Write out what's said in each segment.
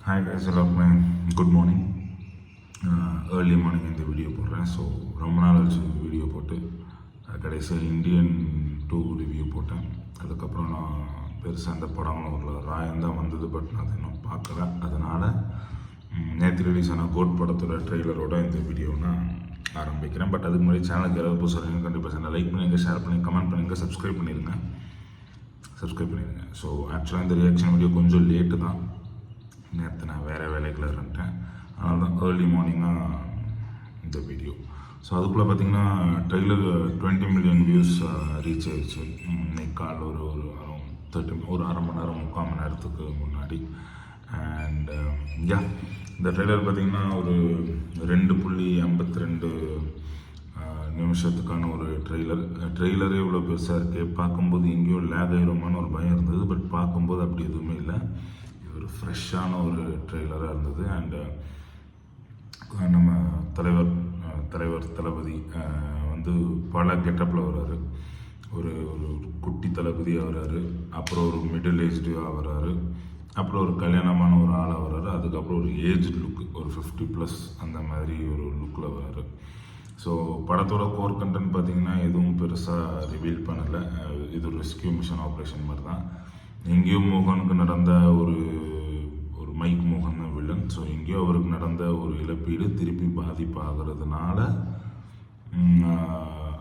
Hi guys, எல்லாருக்குமே good morning. Early morning இந்த video போடுறேன். ஸோ ரொம்ப நாள் ஆச்சு வீடியோ போட்டு. கடைசியாக இந்தியன் 2 ரிவ்யூ போட்டேன். அதுக்கப்புறம் நான் பெருசாக அந்த படங்களும் ஒரு ராயம் தான் வந்தது, பட் நான் அதை இன்னும் பார்க்கல. அதனால் நேற்று ரிலீஸ் ஆன கோட் படத்தோட ட்ரெய்லரோட இந்த வீடியோ நான் ஆரம்பிக்கிறேன். பட் அதுக்கு முன்னாடி சேனலுக்கு யாராவது புதுசாக கண்டிப்பாக சேனல் லைக் பண்ணுங்கள், ஷேர் பண்ணுங்கள், கமெண்ட் பண்ணுங்கள், சப்ஸ்கிரைப் பண்ணிடுங்க. ஸோ ஆக்சுவலாக இந்த ரியாக்ஷன் வீடியோ கொஞ்சம் லேட்டு தான். நேற்று நான் வேறு வேலைகளை இருந்துட்டேன், அதனால தான் ஏர்லி மார்னிங்காக இந்த வீடியோ. ஸோ அதுக்குள்ளே பார்த்திங்கன்னா ட்ரெய்லர் 20 மில்லியன் வியூஸ் ரீச் ஆயிடுச்சு. இன்னைக்கு காலைல ஒரு அரை மணி நேரம் 3/4 மணி நேரத்துக்கு முன்னாடி. அண்ட் இந்த ட்ரெய்லர் பார்த்திங்கன்னா ஒரு 2.52 நிமிஷத்துக்கான ஒரு ட்ரெய்லரே இவ்வளோ பெருசாக இருக்குது. பார்க்கும்போது எங்கேயோ லேக் ஆகிருமான்னு ஒரு பயம் இருந்தது, பட் பார்க்கும்போது அப்படி எதுவுமே இல்லை. இது ஒரு ஃப்ரெஷ்ஷான ஒரு ட்ரெய்லராக இருந்தது. அண்டு நம்ம தலைவர் தளபதி வந்து பல கெட்டப்பில் வர்றாரு. ஒரு குட்டி தளபதியாக வர்றாரு, அப்புறம் ஒரு மிடில் ஏஜ்டாக வர்றாரு, அப்புறம் ஒரு கல்யாணமான ஒரு ஆளாக வர்றாரு, அதுக்கப்புறம் ஒரு ஏஜ் லுக், ஒரு 50+ அந்த மாதிரி ஒரு லுக்கில் வர்றாரு. ஸோ படத்தோட கோர் கண்டென்ட் பார்த்திங்கன்னா எதுவும் பெருசாக ரிவீல் பண்ணலை. இது ஒரு ரெஸ்கியூ மிஷன் ஆப்ரேஷன் மாதிரி தான். எங்கேயோ மோகனுக்கு நடந்த ஒரு மைக் மோகன் வில்லன். ஸோ எங்கேயோ அவருக்கு நடந்த ஒரு இழப்பீடு திருப்பி பாதிப்பாகிறதுனால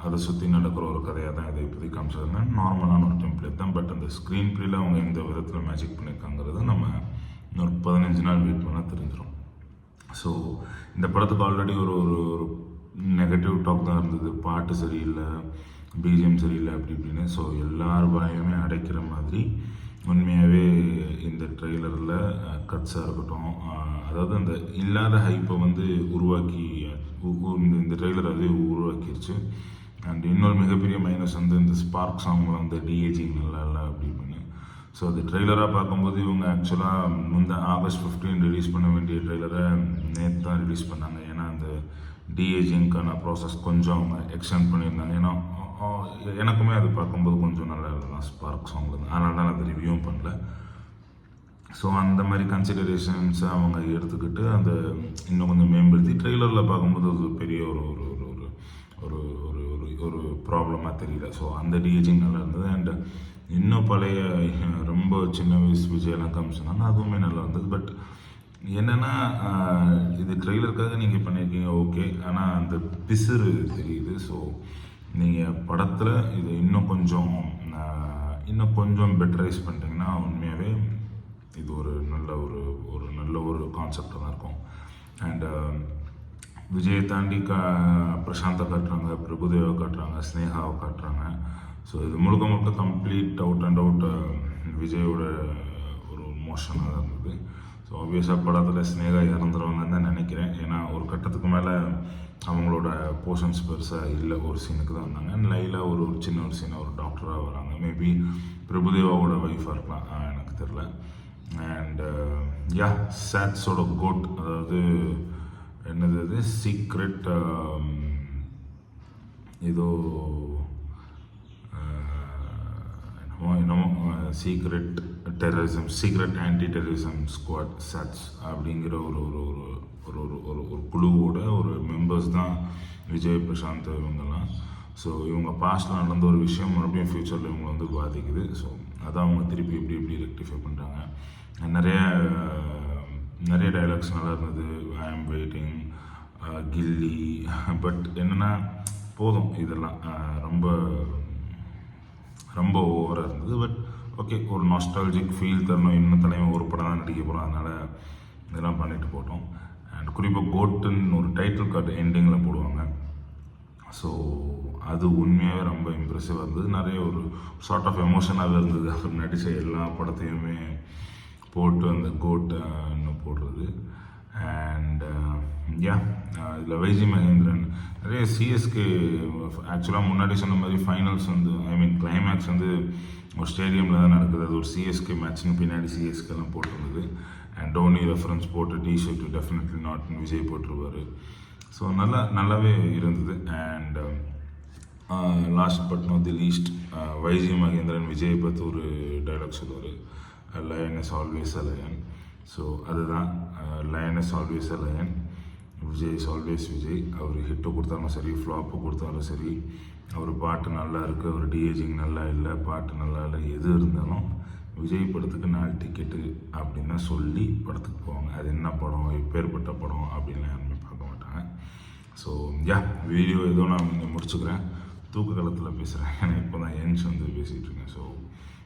அதை சுற்றி நடக்கிற ஒரு கதையாக தான் இதை இப்போதைக்கு காமிச்சிருந்தேன். நார்மலான ஒரு டெம்ப்ளேட் தான், பட் அந்த ஸ்க்ரீன் ப்ளேயில் அவங்க எந்த விதத்தில் மேஜிக் பண்ணியிருக்காங்கிறது நம்ம இன்னொரு 15 நாள் வெயிட் பண்ணால் தெரிஞ்சிடும். ஸோ இந்த படத்துக்கு ஆல்ரெடி ஒரு நெகட்டிவ் டாக் தான் இருந்தது. பாட்டு சரியில்லை, பிஜிஎம் சரியில்லை, அப்படி இப்படின்னு. ஸோ எல்லார் வாயுமே அடைக்கிற மாதிரி உண்மையாகவே இந்த ட்ரெய்லரில் கட்ஸாக இருக்கட்டும், அதாவது அந்த இல்லாத ஹைப்பை வந்து உருவாக்கி இந்த ட்ரெய்லர் அதே உருவாக்கிடுச்சு. அண்ட் இன்னொரு மிகப்பெரிய மைனஸ் வந்து இந்த ஸ்பார்க் சாங்கில் வந்து டிஏஜிங் நல்லா இல்லை அப்படி இப்படின்னு. ஸோ அது ட்ரெய்லராக பார்க்கும்போது இவங்க ஆக்சுவலாக ஆகஸ்ட் 15 ரிலீஸ் பண்ண வேண்டிய ட்ரெய்லரை நேற்று தான் ரிலீஸ் பண்ணாங்க. ஏன்னா அந்த டிஏஜிங்க்கான ப்ராசஸ் கொஞ்சம் அவங்க எக்ஸ்டெண்ட் பண்ணியிருந்தாங்க. ஏன்னா எனக்குமே அது பார்க்கும்போது கொஞ்சம் நல்லா இருந்தது ஸ்பார்க் சாங்கில், அதனால தான் அது ரிவ்யூவும் பண்ணல. ஸோ அந்த மாதிரி கன்சிடரேஷன்ஸை அவங்க எடுத்துக்கிட்டு அந்த இன்னும் கொஞ்சம் மேம்படுத்தி ட்ரெய்லரில் பார்க்கும்போது அது பெரிய ஒரு ஒரு ஒரு ஒரு ப்ராப்ளமாக தெரியல. ஸோ அந்த டிஏஜிங் நல்லா இருந்தது. அண்ட் இன்னும் பழைய ரொம்ப சின்ன வயசு விஜயெல்லாம் காமிச்சிருந்தாங்க, அதுவுமே நல்லா இருந்தது. பட் என்னென்னா இது ட்ரெய்லருக்காக நீங்கள் பண்ணியிருக்கீங்க ஓகே, ஆனால் அந்த பிசுறு தெரியுது. ஸோ நீங்கள் படத்தில் இதை இன்னும் கொஞ்சம் பெட்டரைஸ் பண்ணிட்டீங்கன்னா உண்மையாகவே இது ஒரு நல்ல ஒரு கான்செப்டாக தான் இருக்கும். அண்ட் விஜயை தாண்டி பிரசாந்தை காட்டுறாங்க, பிரபுதேவை காட்டுறாங்க, ஸ்னேகாவை காட்டுறாங்க. ஸோ இது முழுக்க கம்ப்ளீட் அவுட் விஜயோட ஒரு மோஷனாக தான் இருந்தது. ஸோ ஆப்வியஸாக படத்தில் ஸ்னேகா இறந்துருவாங்கன்னு தான் நினைக்கிறேன். ஏன்னா ஒரு கட்டத்துக்கு மேலே அவங்களோட போர்ஷன்ஸ் பெருசாக இல்லை, ஒரு சீனுக்கு தான் வந்தாங்க. லைலா ஒரு சின்ன ஒரு சீனாக ஒரு டாக்டராக வராங்க. மேபி பிரபுதேவாவோட ஒய்ஃபாக இருக்கலாம், எனக்கு தெரில. அண்ட் சாட்ஸோட கோட், அதாவது என்னது சீக்ரெட் ஏதோ என்னமோ சீக்ரெட் ஆன்டி டெரரிசம் ஸ்குவாட் சாட்ஸ் அப்படிங்கிற ஒரு குழுவோட ஒரு மெம்பர்ஸ் தான் விஜய், பிரசாந்த் இவங்கெல்லாம். ஸோ இவங்க பாஸ்டில் நடந்த ஒரு விஷயம் மறுபடியும் ஃப்யூச்சரில் இவங்க வந்து பாதிக்குது. ஸோ அதான் அவங்க திருப்பி எப்படி ரெக்டிஃபை பண்ணுறாங்க. நிறைய டைலாக்ஸ் நல்லா இருந்தது. ஐ ஆம் வெயிட்டிங், கில்லி. பட் என்னென்னா போதும், இதெல்லாம் ரொம்ப ஓவராக இருந்தது. பட் ஓகே, ஒரு நாஸ்டாலஜிக் ஃபீல் தரணும். இன்னும் தலைவன் ஒரு படம் தான் நடிக்க போகிறோம், அதனால் இதெல்லாம் பண்ணிட்டு போட்டோம். அண்ட் குறிப்பாக கோட்டுன்னு ஒரு டைட்டில் கார்டு எண்டிங்கில் போடுவாங்க. ஸோ அது உண்மையாகவே ரொம்ப இம்ப்ரெசிவாக இருந்தது. நிறைய ஒரு சார்ட் ஆஃப் எமோஷனாகவே இருந்தது. அவர் நடித்த எல்லா படத்தையுமே போட்டு அந்த கோட்டை போடுறது. அண்ட் இதில் வைஜி மகேந்திரன் நிறைய சிஎஸ்கே ஆக்சுவலாக முன்னாடி சொன்ன மாதிரி ஃபைனல்ஸ் வந்து கிளைமேக்ஸ் வந்து ஒரு ஸ்டேடியமில் தான் நடக்குது. அது ஒரு சிஎஸ்கே மேட்ச்னு பின்னாடி சிஎஸ்கேலாம் போட்டிருந்தது. அண்ட் டோனி ரெஃபரன்ஸ் போட்டு டிஷர்ட் டெஃபினெட்லி நாட்னு விஜய் போட்டிருவார். ஸோ நல்லாவே இருந்தது. And last but not the least, Y G Mahendran Vijay பற்றி ஒரு டைலாக் சொல்லுவார், lion is always a lion. So அதுதான் lion is always a lion, Vijay is always Vijay. அவர் ஹிட்டு கொடுத்தாலும் சரி, ஃப்ளாப்பு கொடுத்தாலும் சரி, அவர் பாட்டு நல்லா இருக்குது, அவர் டிஏஜிங் நல்லா இல்லை, பாட்டு நல்லா இல்லை, எது இருந்தாலும் விஜய் படத்துக்கு 4 டிக்கெட்டு அப்படின்னு சொல்லி படத்துக்கு போவாங்க. அது என்ன படம், எப்பேற்பட்ட படம் அப்படின்லாம் யாருமே பார்க்க மாட்டாங்க. ஸோ வீடியோ ஏதோ நான் இங்கே முடிச்சுக்கிறேன், தூக்க காலத்தில் பேசுகிறேன். ஏன்னா இப்போ தான் என்ஸ் வந்து பேசிகிட்டு இருக்கேன். ஸோ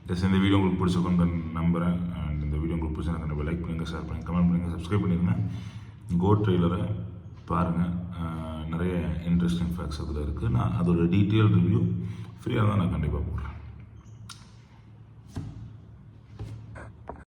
ஜஸ்ட் இந்த வீடியோ உங்களுக்கு பிடிச்சிருக்கோன்னு நம்புகிறேன். அண்ட் இந்த வீடியோ உங்களுக்கு பிடிச்சா கண்டிப்பாக லைக் பண்ணுங்கள், ஷேர் பண்ணுங்கள், கமெண்ட் பண்ணுங்கள், சப்ஸ்கிரைப் பண்ணிடுங்க. கோ ட்ரெய்லரை பாருங்கள், நிறைய இன்ட்ரெஸ்டிங் ஃபேக்ட்ஸ் அதில் இருக்குது. நான் அதோட டீட்டெயில் ரிவ்யூ ஃப்ரீயாக தான் நான் கண்டிப்பாக போடுறேன்.